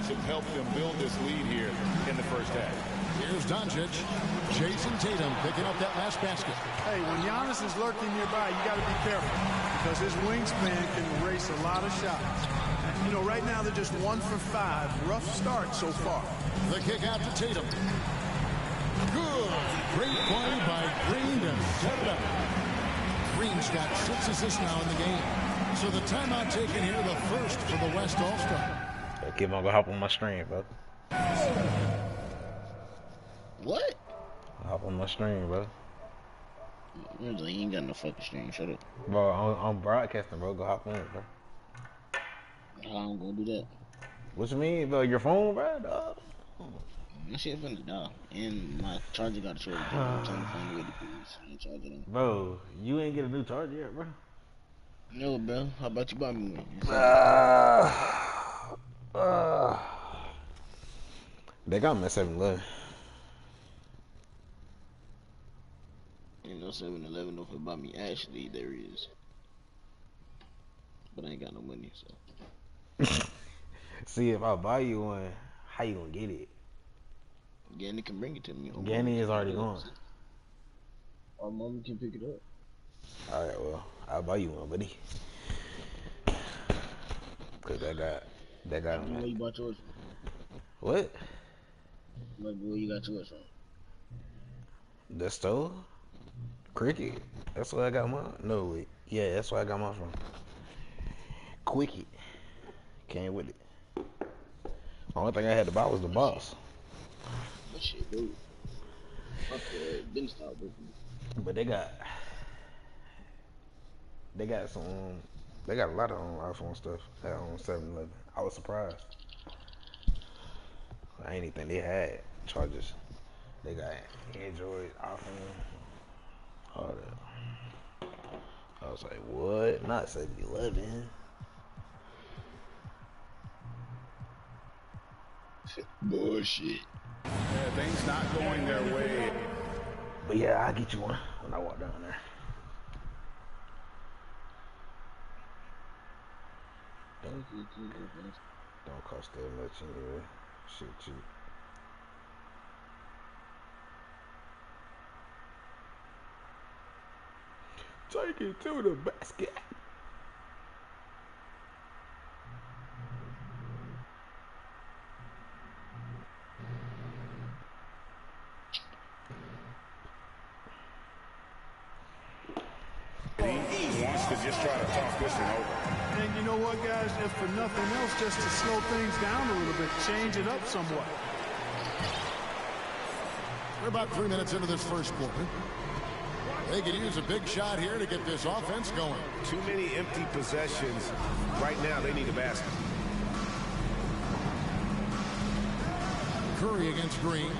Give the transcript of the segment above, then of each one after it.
have helped them build this lead here in the first half. Here's Doncic. Jason Tatum picking up that last basket. Hey, when Giannis is lurking nearby, you got to be careful because his wingspan can erase a lot of shots. You know, right now they're just 1 for 5. Rough start so far. The kick out to Tatum. Good. Great play by Green to set it up. Green's got 6 assists now in the game. So the timeout taken here, the first for the West All-Star. Okay, I'm gonna hop on my stream, bro. What? Hop on my stream, bro. You ain't got no fucking stream. Shut up. Bro, I'm broadcasting, bro. Go hop on, bro. How I'm gonna do that? What you mean, bro? Your phone, bro? Dog. My shit finna die. And my charger got a shortage. I'm trying to find a way to charge it on. Bro, you ain't get a new charger yet, bro? No, bro. How about you buy me one? They got me at 7-Eleven. Ain't no 7-Eleven no for buy me. Actually, there is. But I ain't got no money, so. See, if I buy you one, how you gonna get it? Ganny can bring it to me. Ganny is already gone. Or mama can pick it up. Alright, well, I'll buy you one, buddy. Cause that got Where you bought yours from? What? Where you got yours from? The store? Cricket. That's where I got mine. No, wait. Yeah, that's where I got mine from. Quickie. Came with it. The only thing I had to buy was the box. That shit, dude. Fuck that. Been stopped working. But they got some. They got a lot of iPhone stuff at 7-Eleven. I was surprised. I ain't even think they had chargers. They got Android, iPhone, all that. I was like, what? Not 7-Eleven. Bullshit. Yeah, things not going their way. But yeah, I'll get you one when I walk down there. Don't cost that much anyway. Shit cheap. Take it to the basket. He wants to just try to talk this one over. And you know what, guys? If for nothing else, just to slow things down a little bit, change it up somewhat. We're about 3 minutes into this first quarter. They could use a big shot here to get this offense going. Too many empty possessions. Right now, they need a basket. Curry against Green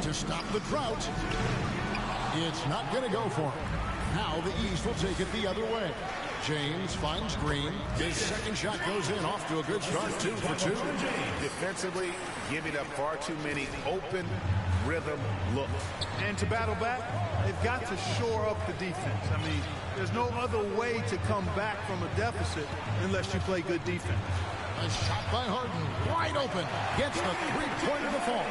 to stop the drought. It's not going to go for him. Now the East will take it the other way. James finds Green. His second shot goes in, off to a good start, 2 for 2. Defensively, giving up far too many open rhythm looks. And to battle back, they've got to shore up the defense. I mean, there's no other way to come back from a deficit unless you play good defense. A shot by Harden, wide open, gets the three-pointer to fall.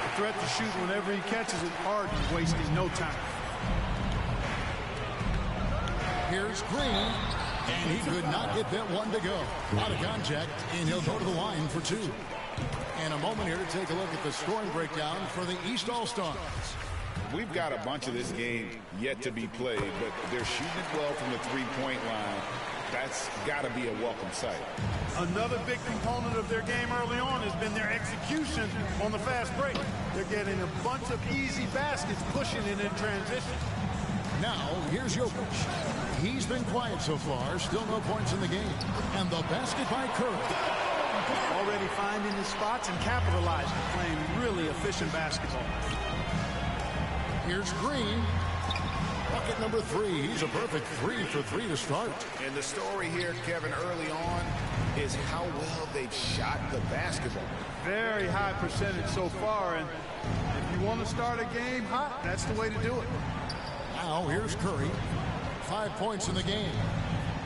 The threat to shoot whenever he catches it, Harden wasting no time. Here's Green, and he could not get that one to go. Out of contact, and he'll go to the line for 2. And a moment here to take a look at the scoring breakdown for the East All-Stars. We've got a bunch of this game yet to be played, but they're shooting it well from the three-point line. That's got to be a welcome sight. Another big component of their game early on has been their execution on the fast break. They're getting a bunch of easy baskets, pushing it in transition. Now, here's Jokic. He's been quiet so far, still no points in the game. And the basket by Curry. Already finding his spots and capitalizing, playing really efficient basketball. Here's Green. Bucket number 3. He's a perfect 3 for 3 to start. And the story here, Kevin, early on is how well they've shot the basketball. Very high percentage so far, and if you want to start a game hot, that's the way to do it. Now, here's Curry. 5 points in the game.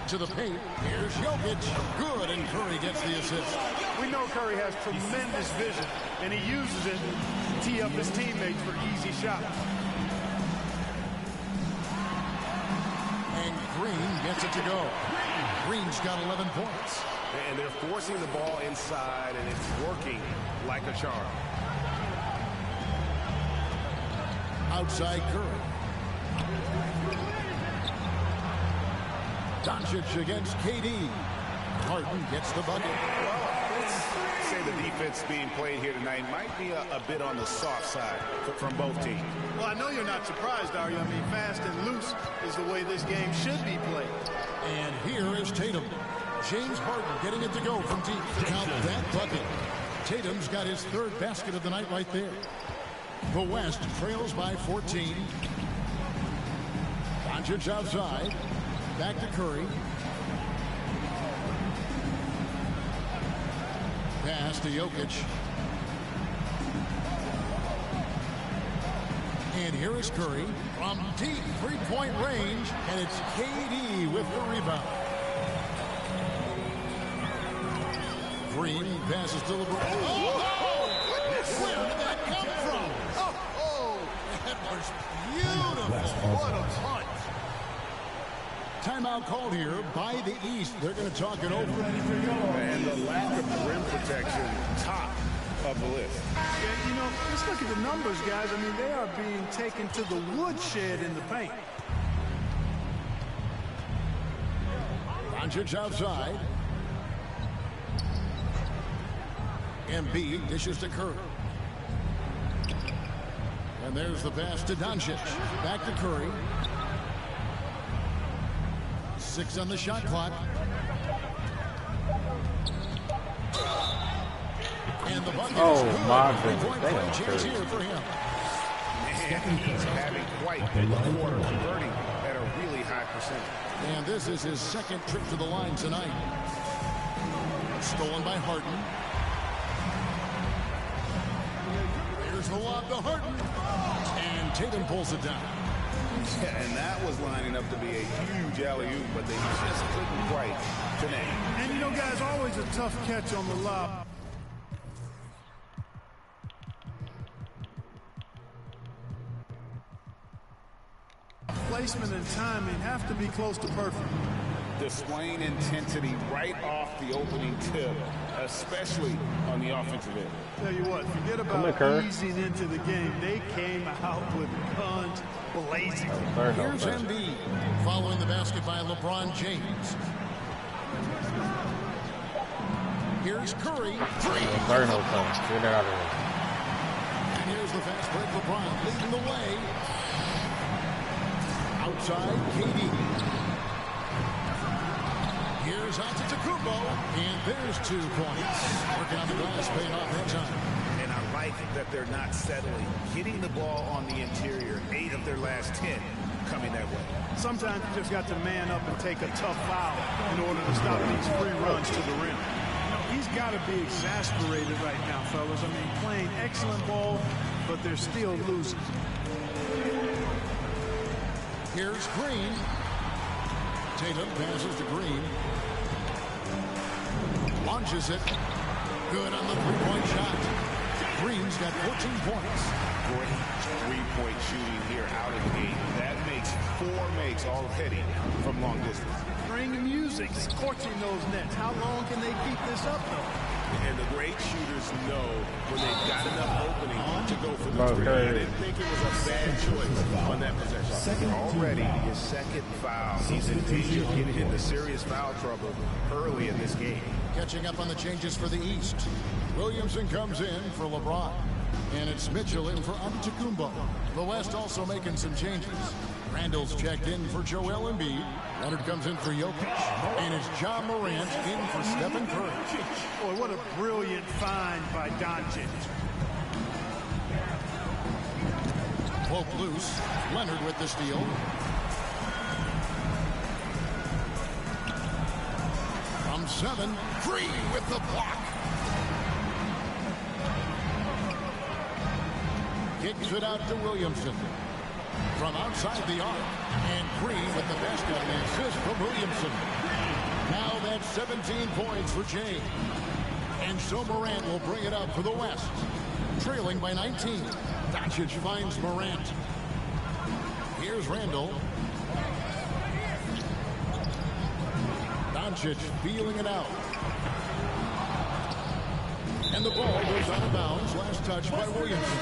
To the paint, here's Jokic. Good, and Curry gets the assist. We know Curry has tremendous vision, and he uses it to tee up his teammates for easy shots. And Green gets it to go. Green's got 11 points. And they're forcing the ball inside, and it's working like a charm. Outside Curry. Doncic against KD. Harden gets the bucket. Well, let's say the defense being played here tonight might be a bit on the soft side from both teams. Well, I know you're not surprised, are you? I mean, fast and loose is the way this game should be played. And here is Tatum. James Harden getting it to go from deep. Count that bucket. Tatum's got his third basket of the night right there. The West trails by 14. Doncic outside. Back to Curry. Pass to Jokic. And here is Curry from deep three-point range, and it's KD with the rebound. Green passes to LeBron. Where did that come from? That was beautiful. What a punch. Timeout called here by the East. They're going to talk it over. And the lack of rim protection, top of the list. Yeah, you know, let's look at the numbers, guys. I mean, they are being taken to the woodshed in the paint. Doncic outside. Embiid dishes to Curry. And there's the pass to Doncic. Back to Curry. 6 on the shot clock. And the bucket is good. My goodness. Three-point They play don't chance care. here for him. And he's having quite the quarter, converting at a really high percentage. And this is his second trip to the line tonight. Stolen by Harden. There's the lob to Harden. And Tatum pulls it down. Yeah, and that was lining up to be a huge alley-oop, but they just couldn't quite connect. And, you know, guys, always a tough catch on the lob. Placement and timing have to be close to perfect. Displaying intensity right off the opening tip, especially on the offensive end. Tell you what, forget here, about Kerr. easing into the game. They came out with guns blazing. Here's Embiid following the basket by LeBron James. Here's Curry. Third no time. Get that out of here. And here's the fast break. LeBron leading the way. Outside, KD. Here's Antetokounmpo, and there's 2 points. Working on the glass, paying off that time. And I like that they're not settling. Hitting the ball on the interior, 8 of their last 10 coming that way. Sometimes you just got to man up and take a tough foul in order to stop these free runs to the rim. You know, he's got to be exasperated right now, fellas. I mean, playing excellent ball, but they're still losing. Here's Green. Tatum passes to Green. Launches it. Good on the three-point shot. Green's got 14 points. Great three-point shooting here out of the gate. That makes 4 makes already from long distance. Bring music, scorching those nets. How long can they keep this up, though? And the great shooters know when they've got enough opening to go for the three. I didn't think it was a bad choice on that possession. Already his second foul. He's in danger of getting into serious foul trouble early in this game. Catching up on the changes for the East. Williamson comes in for LeBron. And it's Mitchell in for Antetokounmpo. The West also making some changes. Randall's checked in for Joel Embiid. Leonard comes in for Jokic. And it's John Morant in for Stephen Curry. Boy, what a brilliant find by Doncic. Broke loose. Leonard with the steal. From 7, Green with the block. Kicks it out to Williamson. From outside the arc. And Green with the basket and the assist from Williamson. Now that's 17 points for James. And so Morant will bring it up for the West. Trailing by 19. Doncic finds Morant. Here's Randall. Doncic feeling it out. And the ball goes out of bounds. Last touch by Williamson.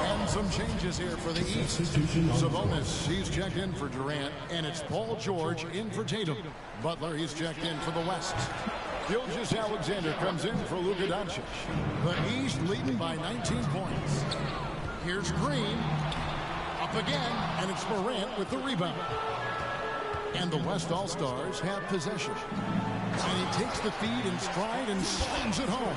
And some changes here for the East. Sabonis, he's checked in for Durant. And it's Paul George in for Tatum. Butler, he's checked in for the West. Gilgeous-Alexander comes in for Luka Doncic. The East leading by 19 points. Here's Green. Up again. And it's Morant with the rebound. And the West All-Stars have possession. And he takes the feed in stride and slams it home.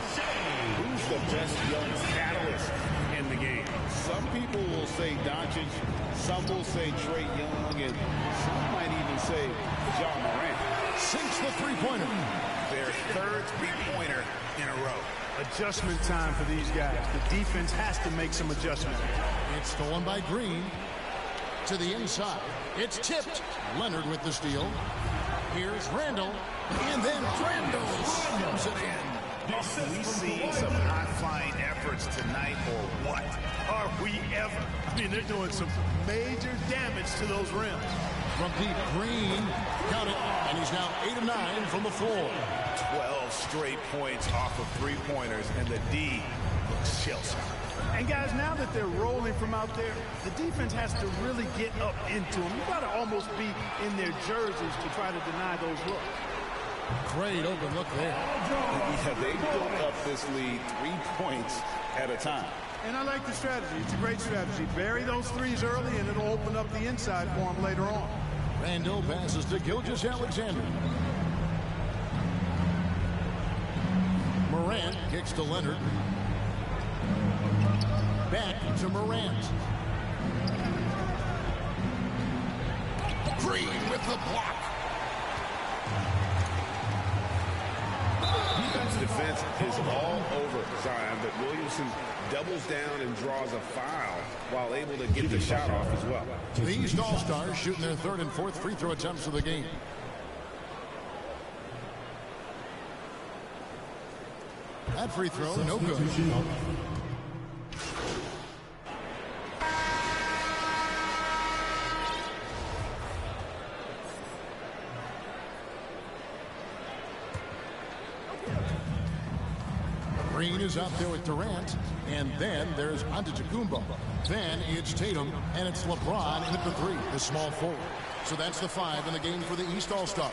Who's the best young catalyst in the game? Some people will say Doncic, some will say Trae Young, and some might even say John Morant. Sinks the three-pointer. Their third three-pointer in a row. Adjustment time for these guys. The defense has to make some adjustments. It's stolen by Green. To the inside. It's tipped. Leonard with the steal. Here's Randall. And then Randall slams it in. Are we seeing some high-flying efforts tonight or what? Are we ever? I mean, they're doing some major damage to those rims. From deep, Green. Count it. And he's now 8 of 9 from the floor. 12 straight points off of three-pointers, and the D looks shell-shocked. And guys, now that they're rolling from out there, the defense has to really get up into them. You got to almost be in their jerseys to try to deny those looks. Great open look there. Yeah, they built up this lead 3 points at a time. And I like the strategy. It's a great strategy. Bury those threes early, and it'll open up the inside for them later on. Randall passes to Gilgeous-Alexander. Morant kicks to Leonard. Back to Morant. Green with the block. Defense is all over Zion, but Williamson doubles down and draws a foul while able to get the shot off as well. The East All-Stars shooting their third and fourth free throw attempts of the game. That free throw, no good. Green is out there with Durant, and then there's Antetokounmpo. Then it's Tatum, and it's LeBron in at the three, the small forward. So that's the 5 in the game for the East All-Stars.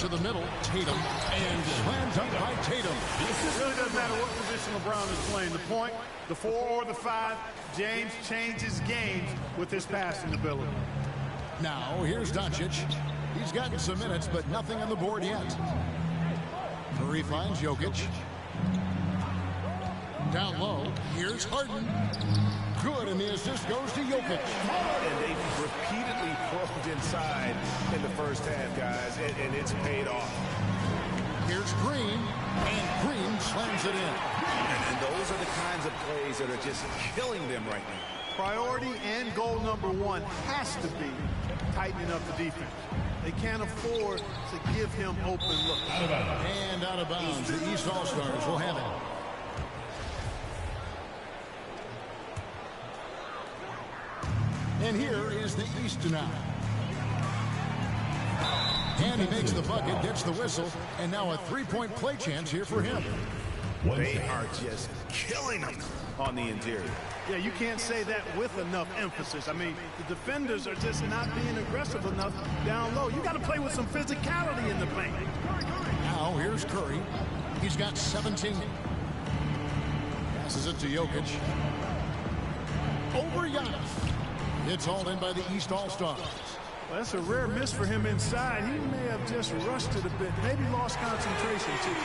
To the middle, Tatum, and slam dunk by Tatum. It really doesn't matter what position LeBron is playing. The point, the 4 or the 5, James changes games with his passing ability. Now, here's Doncic. He's gotten some minutes, but nothing on the board yet. Curry finds Jokic. Down low, here's Harden. Good, and the assist goes to Jokic. And they've repeatedly probed inside in the first half, guys, and it's paid off. Here's Green, and Green slams it in. And those are the kinds of plays that are just killing them right now. Priority and goal number 1 has to be tightening up the defense. They can't afford to give him open looks. And out of bounds, the East All-Stars will have it. And here is the East now. And he makes the bucket, gets the whistle, and now a three-point play chance here for him. They are just killing them on the interior. Yeah, you can't say that with enough emphasis. I mean, the defenders are just not being aggressive enough down low. You got to play with some physicality in the paint. Now here's Curry. He's got 17. Passes it to Jokic. Over Giannis. It's all in by the East All-Stars. Well, that's a rare miss for him inside. He may have just rushed it a bit, maybe lost concentration too.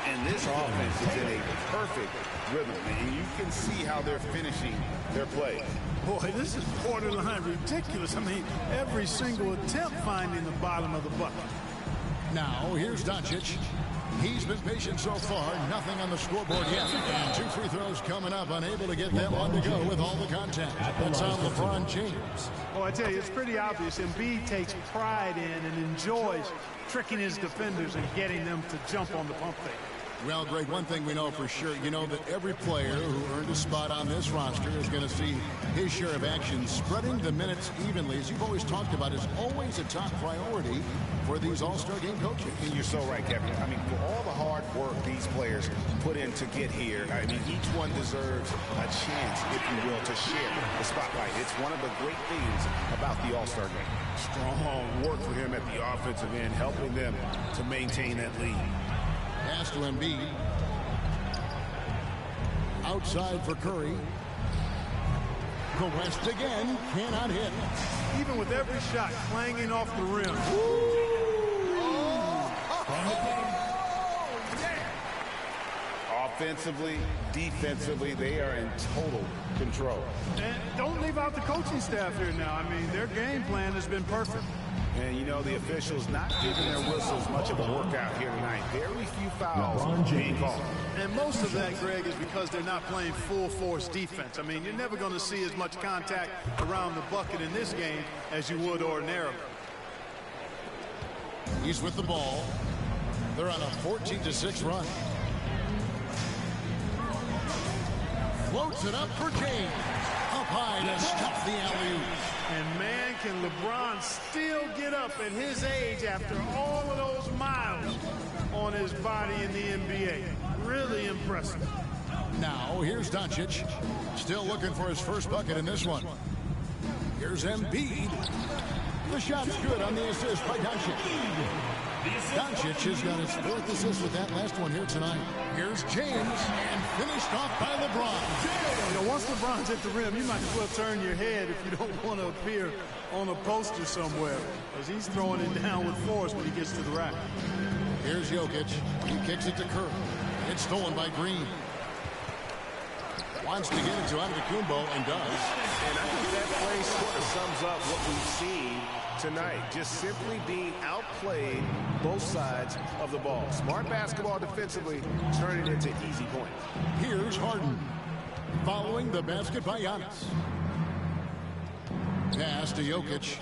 And this offense is in a perfect rhythm, and you can see how they're finishing their play. Boy, this is borderline ridiculous. I mean, every single attempt finding the bottom of the bucket. Now, here's Doncic. He's been patient so far, nothing on the scoreboard yet. And 2 free throws coming up, unable to get them on to go with all the contact. That's on LeBron James. Well, I tell you, it's pretty obvious. Embiid takes pride in and enjoys tricking his defenders and getting them to jump on the pump fake. Well, Greg, one thing we know for sure, you know that every player who earned a spot on this roster is going to see his share of action. Spreading the minutes evenly, as you've always talked about, is always a top priority for these All-Star game coaches. And you're so right, Kevin. I mean, for all the hard work these players put in to get here, I mean, each one deserves a chance, if you will, to share the spotlight. It's one of the great things about the All-Star game. Strong work for him at the offensive end, helping them to maintain that lead. Pass to Embiid. Outside for Curry. The West again, cannot hit. Even with every shot clanging off the rim. Offensively, defensively, they are in total control. And don't leave out the coaching staff here now. I mean, their game plan has been perfect. And, you know, the officials not giving their whistles much of a workout here tonight. Very few fouls being called. And most of that, Greg, is because they're not playing full-force defense. I mean, you're never going to see as much contact around the bucket in this game as you would ordinarily. He's with the ball. They're on a 14-6 run. Floats it up for James. Up high to stop the alley-oop. And man, can LeBron still get up at his age after all of those miles on his body in the NBA. Really impressive. Now, here's Doncic. Still looking for his first bucket in this one. Here's Embiid. The shot's good on the assist by Doncic. Doncic has got his fourth assist with that last one here tonight. Here's James, and finished off by LeBron. You know, once LeBron's at the rim, you might as well turn your head if you don't want to appear on a poster somewhere, because he's throwing it down with force when he gets to the rack. Here's Jokic. He kicks it to Curry. It's stolen by Green. Wants to get it to Antetokounmpo and does. And I think that play sort of sums up what we've seen tonight. Just simply being outplayed both sides of the ball. Smart basketball defensively, turning into easy points. Here's Harden. Following the basket by Giannis. Pass to Jokic.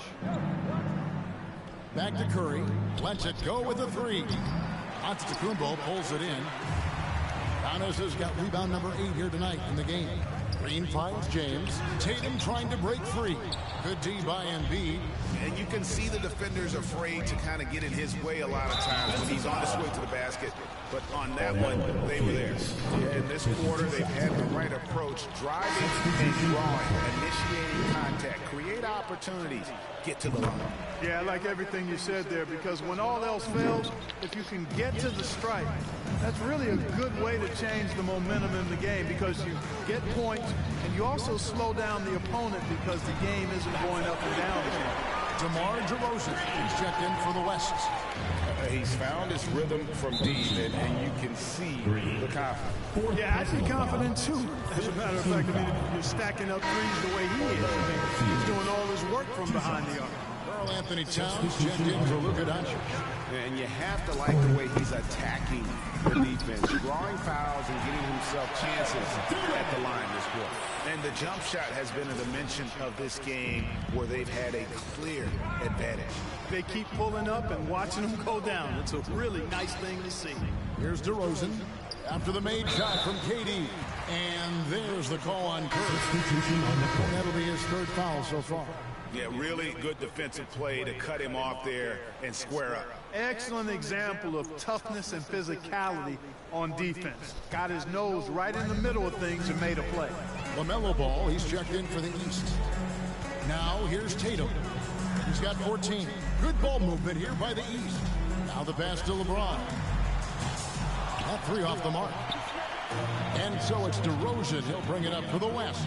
Back to Curry. Lets it go with a three. Antetokounmpo pulls it in. Giannis has got rebound number 8 here tonight in the game. Green finds James. Tatum trying to break free. Good D by Embiid. And you can see the defenders afraid to kind of get in his way a lot of times when he's on his way to the basket. But on that one, they were there. Yeah, in this quarter, they've had the right approach. Driving and drawing, initiating contact, create opportunities, get to the line. Yeah, I like everything you said there, because when all else fails, if you can get to the stripe, that's really a good way to change the momentum in the game, because you get points and you also slow down the opponent because the game isn't going up and down again. DeMar DeRozan is checked in for the West. He's found his rhythm from deep, and you can see the confidence. Yeah, I'd be confident too. As a matter of fact, I mean, if you're stacking up threes the way he is, I mean, he's doing all his work from behind the arc. Karl Anthony Towns checked in for Luka Doncic. And you have to like the way he's attacking the defense, drawing fouls and getting himself chances at the line this quarter. And the jump shot has been a dimension of this game where they've had a clear advantage. They keep pulling up and watching them go down. It's a really nice thing to see. Here's DeRozan after the made shot from KD. And there's the call on Curry. That'll be his third foul so far. Yeah, really good defensive play to cut him off there and square up. Excellent example of toughness and physicality on defense. Got his nose right in the middle of things and made a play. LaMelo Ball, he's checked in for the East. Now here's Tatum. He's got 14. Good ball movement here by the East. Now the pass to LeBron. That three off the mark. And so it's DeRozan. He'll bring it up for the West.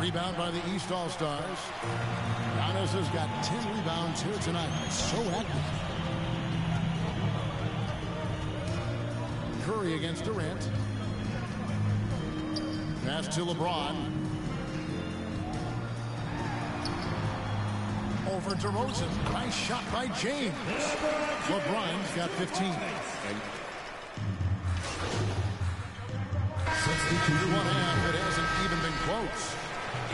Rebound by the East All-Stars. Giannis has got 10 rebounds here tonight. So active. Curry against Durant. Pass to LeBron. Over DeRozan. Nice shot by James. LeBron's got 15. Substitute 1 half. It hasn't even been close.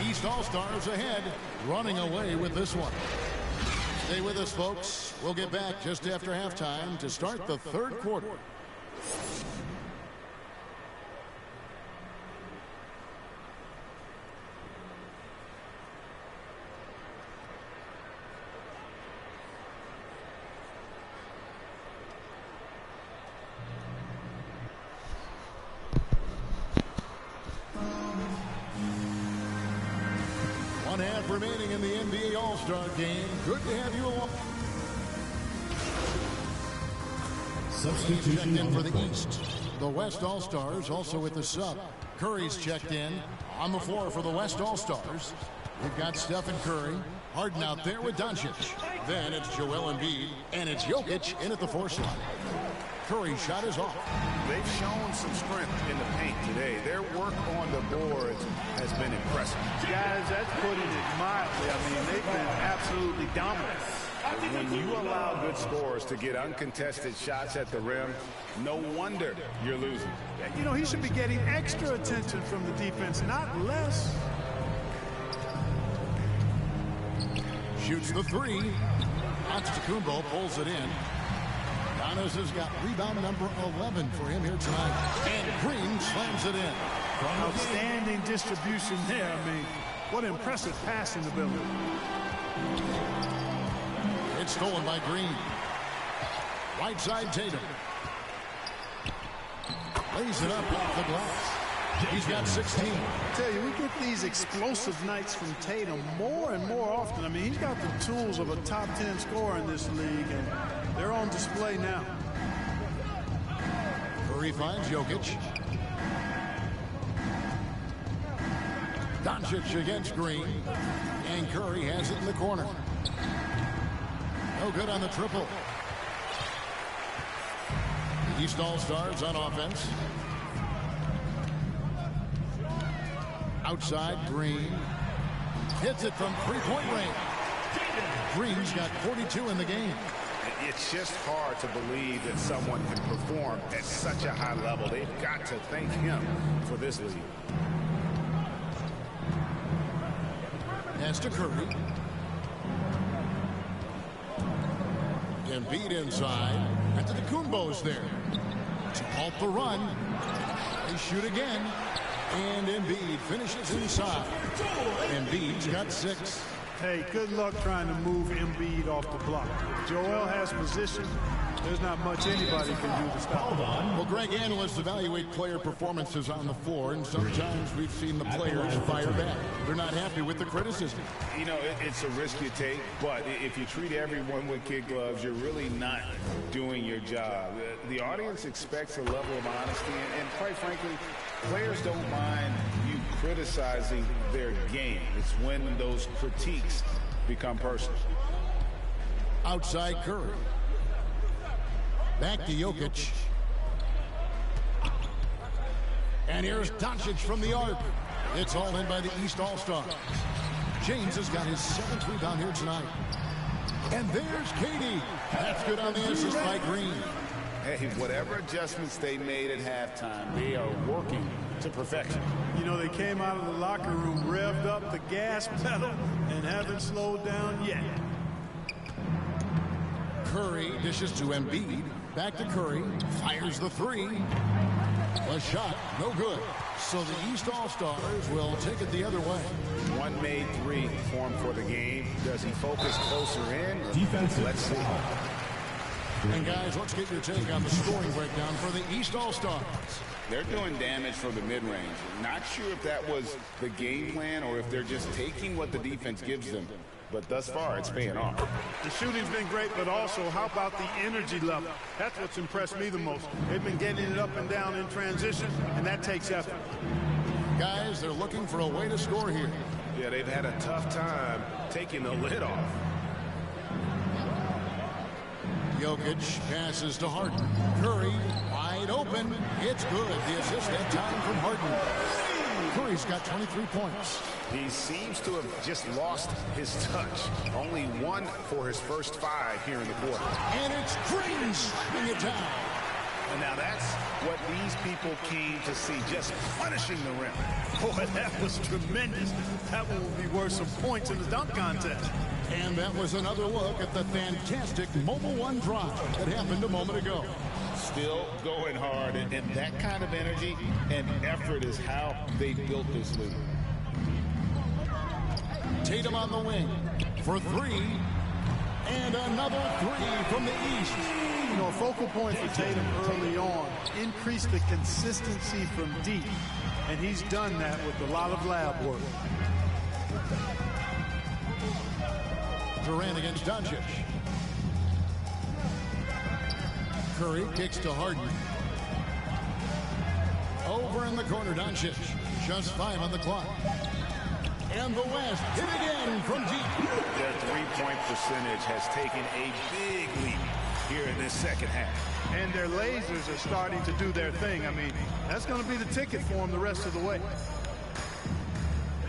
East All-Stars ahead, running away with this one. Stay with us, folks. We'll get back just after halftime to start the third quarter. One half remaining in the NBA All-Star game. Good to have you along. Substitution checked in for the East. The West All-Stars also with the sub. Curry's checked in on the floor for the West All-Stars. We've got Stephen Curry. Harden out there with Doncic. Then it's Joel Embiid, and it's Jokic in at the 4 slot. Curry's shot is off. They've shown some strength in the paint today. Their work on the boards has been impressive. Guys, that's putting it mildly. I mean, they've been absolutely dominant. When you allow good scorers to get uncontested shots at the rim, no wonder you're losing. You know, he should be getting extra attention from the defense, not less. Shoots the 3. Antetokounmpo pulls it in. Giannis has got rebound number 11 for him here tonight. And Green slams it in. Outstanding distribution there. I mean, what impressive passing ability. It's stolen by Green. Right side Tatum. Lays it up off the glass. He's got 16. I tell you, we get these explosive nights from Tatum more and more often. I mean, he's got the tools of a top 10 scorer in this league, and they're on display now. Curry finds Jokic. Doncic against Green. And Curry has it in the corner. No good on the triple. The East All-Stars on offense. Outside, Green. Hits it from three-point range. Green's got 42 in the game. It's just hard to believe that someone can perform at such a high level. They've got to thank him for this lead. Pass to Curry. Embiid inside. Antetokounmpo's there. To halt the run. They shoot again. And Embiid finishes inside. Embiid's got 6. Hey, good luck trying to move Embiid off the block. If Joel has position, there's not much anybody can do to stop him. Well, Greg, analysts evaluate player performances on the floor, and sometimes we've seen the players fire back. They're not happy with the criticism. You know, it's a risk you take, but if you treat everyone with kid gloves, you're really not doing your job. The audience expects a level of honesty, and quite frankly, players don't mind you criticizing their game. It's when those critiques become personal. Outside Curry. Back to Jokic. And here's Doncic from the arc. It's all in by the East All-Stars. James has got his 7th rebound here tonight. And there's Katie. That's good on the assist by Green. Hey, whatever adjustments they made at halftime, they are working to perfection. You know, they came out of the locker room, revved up the gas pedal, and haven't slowed down yet. Curry dishes to Embiid. Back to Curry. Fires the 3. A shot, no good. So the East All-Stars will take it the other way. One made 3 formed for the game. Does he focus closer in? Defensive. Let's see. And guys, let's get your take on the scoring breakdown for the East All-Stars. They're doing damage from the mid-range. Not sure if that was the game plan or if they're just taking what the defense gives them. But thus far, it's paying off. The shooting's been great, but also, how about the energy level? That's what's impressed me the most. They've been getting it up and down in transition, and that takes effort. Guys, they're looking for a way to score here. Yeah, they've had a tough time taking the lid off. Jokic passes to Harden. Curry wide open. It's good. The assist that time from Harden. Curry's got 23 points. He seems to have just lost his touch. Only 1 for his first 5 here in the quarter. And it's Green slapping it down. And now that's what these people came to see, just punishing the rim. Boy, that was tremendous. That one will be worth some points in the dunk contest. And that was another look at the fantastic Mobile One drive that happened a moment ago. Still going hard, and that kind of energy and effort is how they built this league. Tatum on the wing for three. And another three from the east. You know, a focal point for Tatum early on, increase the consistency from deep. And he's done that with a lot of lab work. Durant against Doncic. Curry kicks to Harden. Over in the corner, Doncic. Just 5 on the clock. And the West hit again from deep. Their three-point percentage has taken a big leap here in this second half. And their lasers are starting to do their thing. I mean, that's going to be the ticket for them the rest of the way.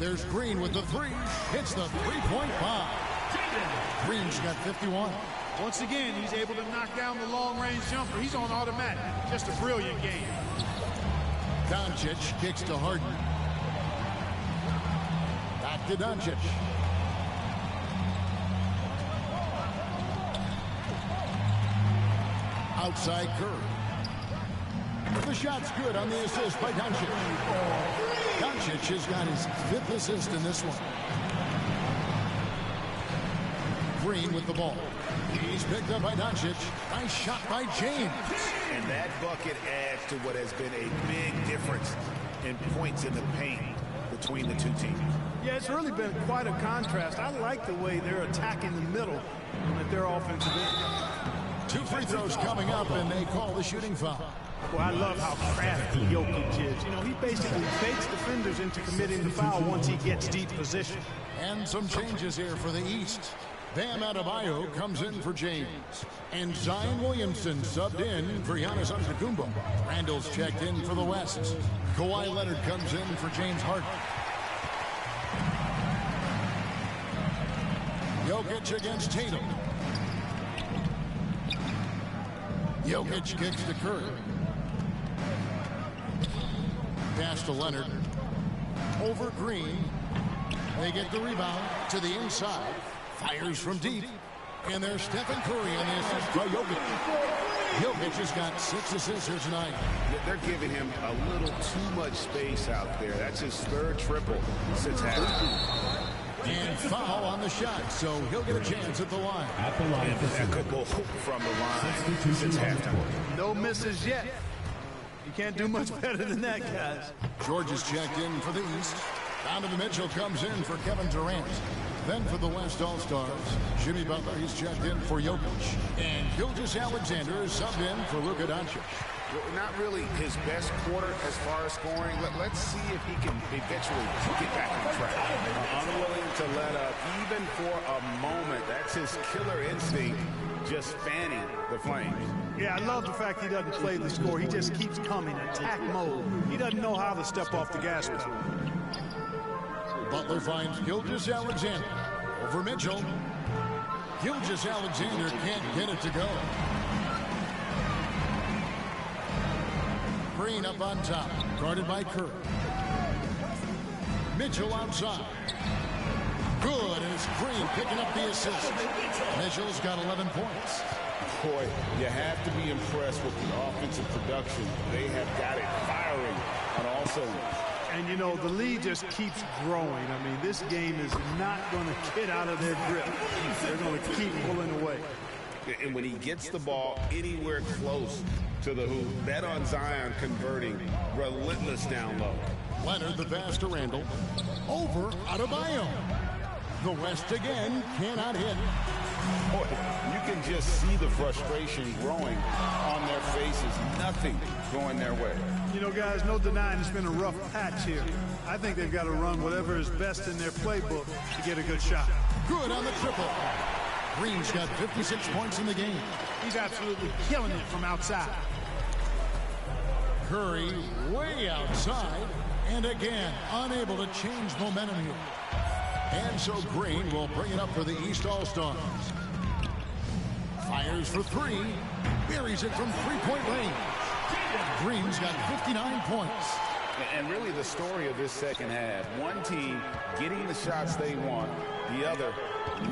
There's Green with the three. Hits the three-point bomb. Green's got 51. Once again, he's able to knock down the long-range jumper. He's on automatic. Just a brilliant game. Doncic kicks to Harden. Back to Doncic. Outside Curry. The shot's good on the assist by Doncic. Doncic has got his 5th assist in this one. Green with the ball. He's picked up by Doncic. Nice shot by James. And that bucket adds to what has been a big difference in points in the paint between the two teams. Yeah, it's really been quite a contrast. I like the way they're attacking the middle at their offensive end. 2 free throws coming up, and they call the shooting foul. Well, I love how crafty Jokic is. You know, he basically fakes defenders into committing the foul once he gets deep position. And some changes here for the East. Bam Adebayo comes in for James. And Zion Williamson subbed in for Giannis Antetokounmpo. Randall's checked in for the West. Kawhi Leonard comes in for James Harden. Jokic against Tatum. Jokic kicks to Curry. Pass to Leonard. Over Green. They get the rebound to the inside. Fires from deep. And there's Stephen Curry on the assist by Jokic. Jokic has got 6 assists here tonight. They're giving him a little too much space out there. That's his 3rd triple since halftime. And foul on the shot, so he'll get a chance at the line. Impeccable from the line since halftime. No misses yet. You can't do much better than that, guys. George is checked in for the East. Donovan Mitchell comes in for Kevin Durant. Then for the West All-Stars, Jimmy Butler, he's checked in for Jokic. And Gilgeous-Alexander is subbed in for Luka Doncic. Not really his best quarter as far as scoring. Let's see if he can eventually get back on track. Unwilling to let up, even for a moment. That's his killer instinct, just fanning the flames. Yeah, I love the fact he doesn't play the score. He just keeps coming, attack mode. He doesn't know how to step off the gas pedal. Butler finds Gilgeous-Alexander over Mitchell. Gilgeous-Alexander can't get it to go. Green up on top, guarded by Curry. Mitchell outside. Good, and it's Green picking up the assist. Mitchell's got 11 points. Boy, you have to be impressed with the offensive production. They have got it firing on all cylinders. And, you know, the lead just keeps growing. I mean, this game is not going to get out of their grip. They're going to keep pulling away. And when he gets the ball anywhere close to the hoop, bet on Zion converting, relentless down low. Leonard the pass to Randall. Over Adebayo. The West again cannot hit. Boy, you can just see the frustration growing on their faces. Nothing going their way. You know, guys, no denying it's been a rough patch here. I think they've got to run whatever is best in their playbook to get a good shot. Good on the triple. Green's got 56 points in the game. He's absolutely killing it from outside. Curry way outside, and again, unable to change momentum here. And so Green will bring it up for the East All-Stars. Fires for three, buries it from three-point range. Green's got 59 points. And really the story of this second half, one team getting the shots they want, the other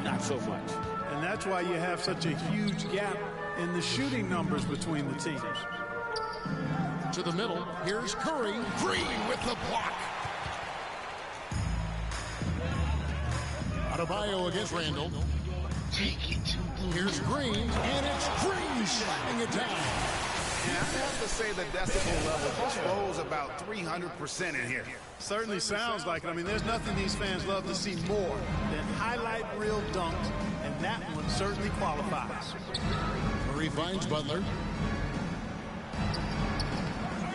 not so much. And that's why you have such a huge gap in the shooting numbers between the teams. To the middle, here's Curry. Green with the block. Adebayo against Randall. Here's Green, and it's Green slamming it down. Yeah, I have to say the decibel level just rose about 300% in here. Certainly sounds like it. I mean, there's nothing these fans love to see more than highlight reel dunks, and that one certainly qualifies. Curry finds Butler.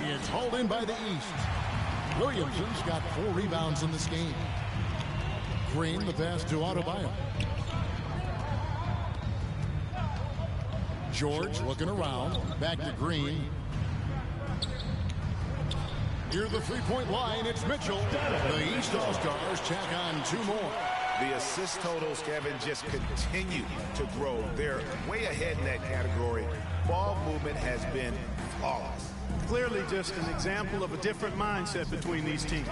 It's hauled in by the East. Williamson's got 4 rebounds in this game. Green, the pass to Adebayo. George looking around. Back to Green. Near the three-point line, it's Mitchell. The East All-Stars tack on 2 more. The assist totals, Kevin, just continue to grow. They're way ahead in that category. Ball movement has been flawless. Clearly just an example of a different mindset between these teams.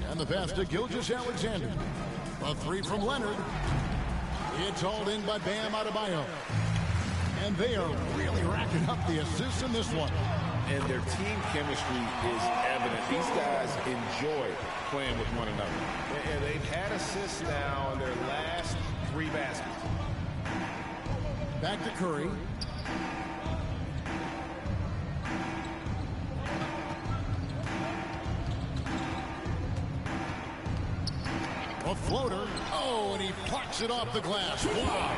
And the pass to Gilgeous-Alexander. A 3 from Leonard. It's hauled in by Bam Adebayo. And they are really racking up the assists in this one. And their team chemistry is evident. These guys enjoy playing with one another. And they've had assists now in their last 3 baskets. Back to Curry. A floater. Oh, and he plucks it off the glass. Wow.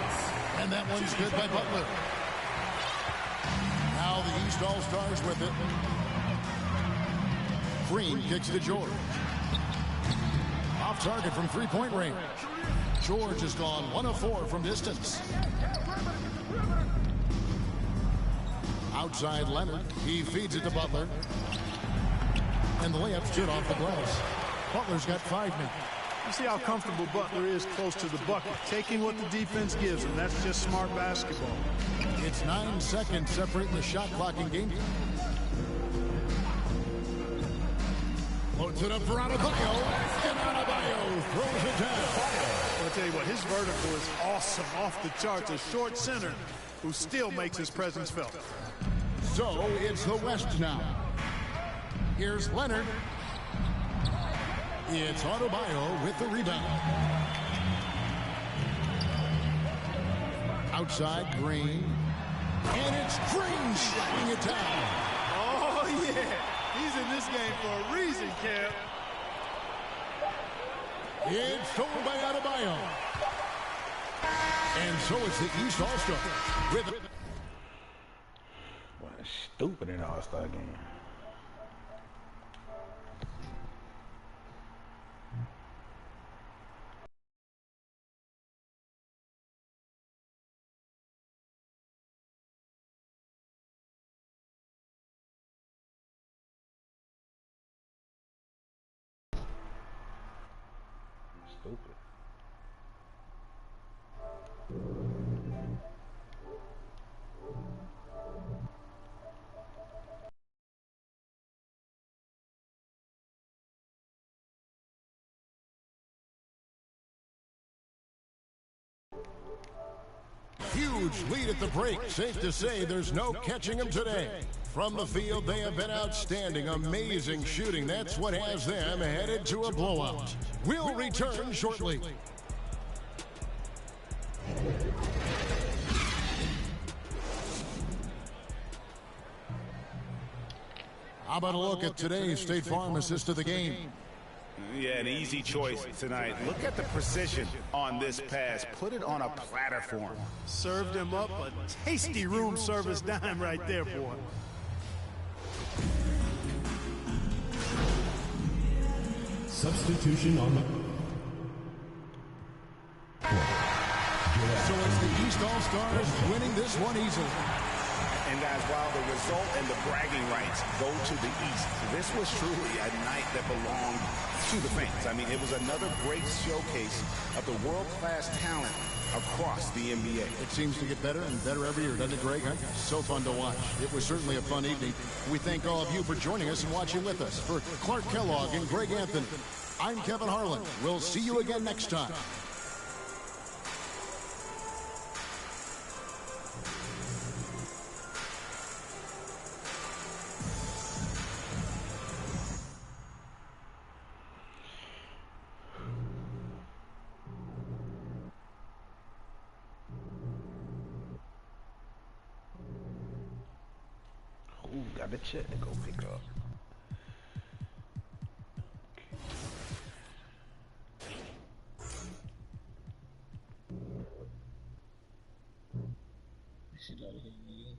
And that one's good by Butler. Now the East All-Stars with it. Green kicks to George. Off target from three-point range. George has gone 1 of 4 from distance. Outside Leonard. He feeds it to Butler. And the layup stood off the glass. Butler's got 5 now. You see how comfortable Butler is close to the bucket, taking what the defense gives him. That's just smart basketball. It's 9 seconds separating the shot clock in game. Loads it up for Adebayo, and Adebayo throws it down. I'll tell you what, his vertical is awesome, off the charts. A short center who still makes his presence felt. So it's the West now. Here's Leonard. It's Adebayo with the rebound. Outside Green. And it's Green slapping it down. Oh, yeah. He's in this game for a reason, Cam. It's stolen by Adebayo. And so it's the East All-Star. What a stupid in an All-Star game. Stupid. Huge lead at the break. Safe to say there's no catching them today. From the field, they have been outstanding. Amazing shooting. That's what has them headed to a blowout. We'll return shortly. How about a look at today's State Farm assist of the game? Yeah, an easy choice tonight. Look at the precision on this pass. Put it on a platter for him. Served him up a tasty room service dime right there, boy. Substitution on the... So it's the East All-Stars winning this one easily. And guys, while the result and the bragging rights go to the East, this was truly a night that belonged to the fans. I mean, it was another great showcase of the world-class talent across the NBA. It seems to get better and better every year, doesn't it, Greg? Huh? So fun to watch. It was certainly a fun evening. We thank all of you for joining us and watching with us. For Clark Kellogg and Greg Anthony, I'm Kevin Harlan. We'll see you again next time. Ooh, got the check to go pick up. Shit out of here, nigga.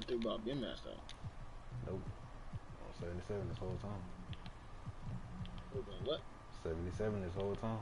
till 3 ball been messed up. Nope. On 77 this whole time. What? 77 this whole time.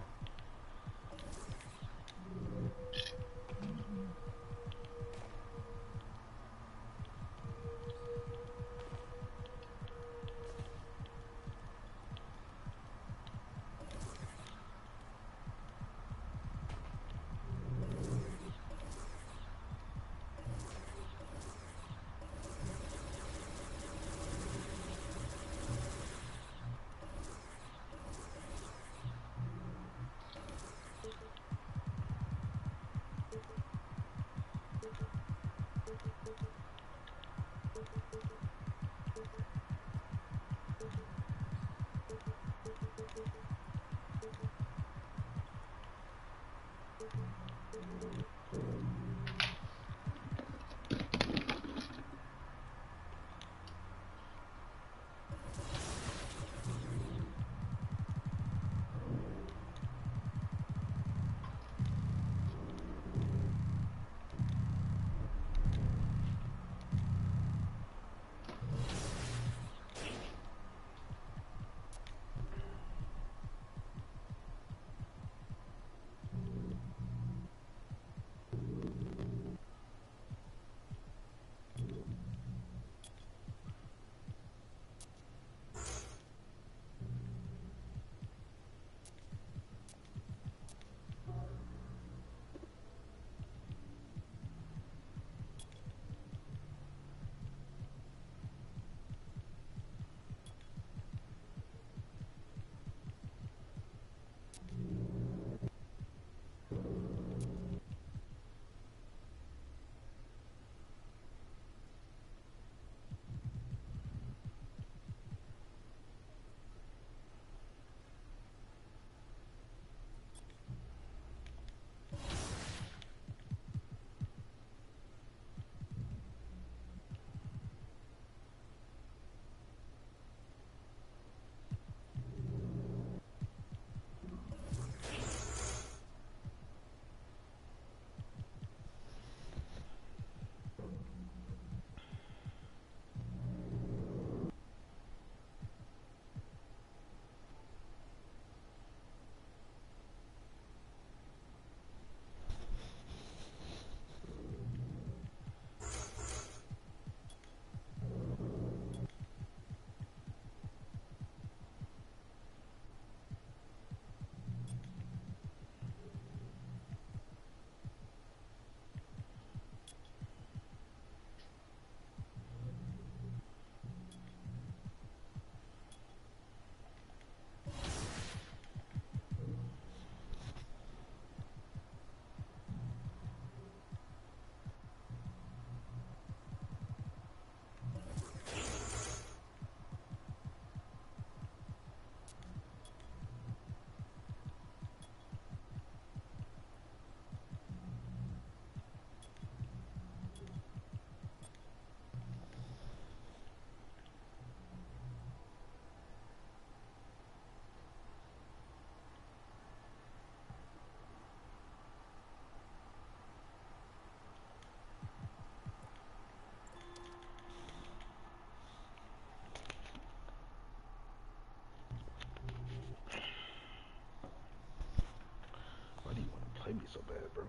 Why do you want to play me so bad, bro?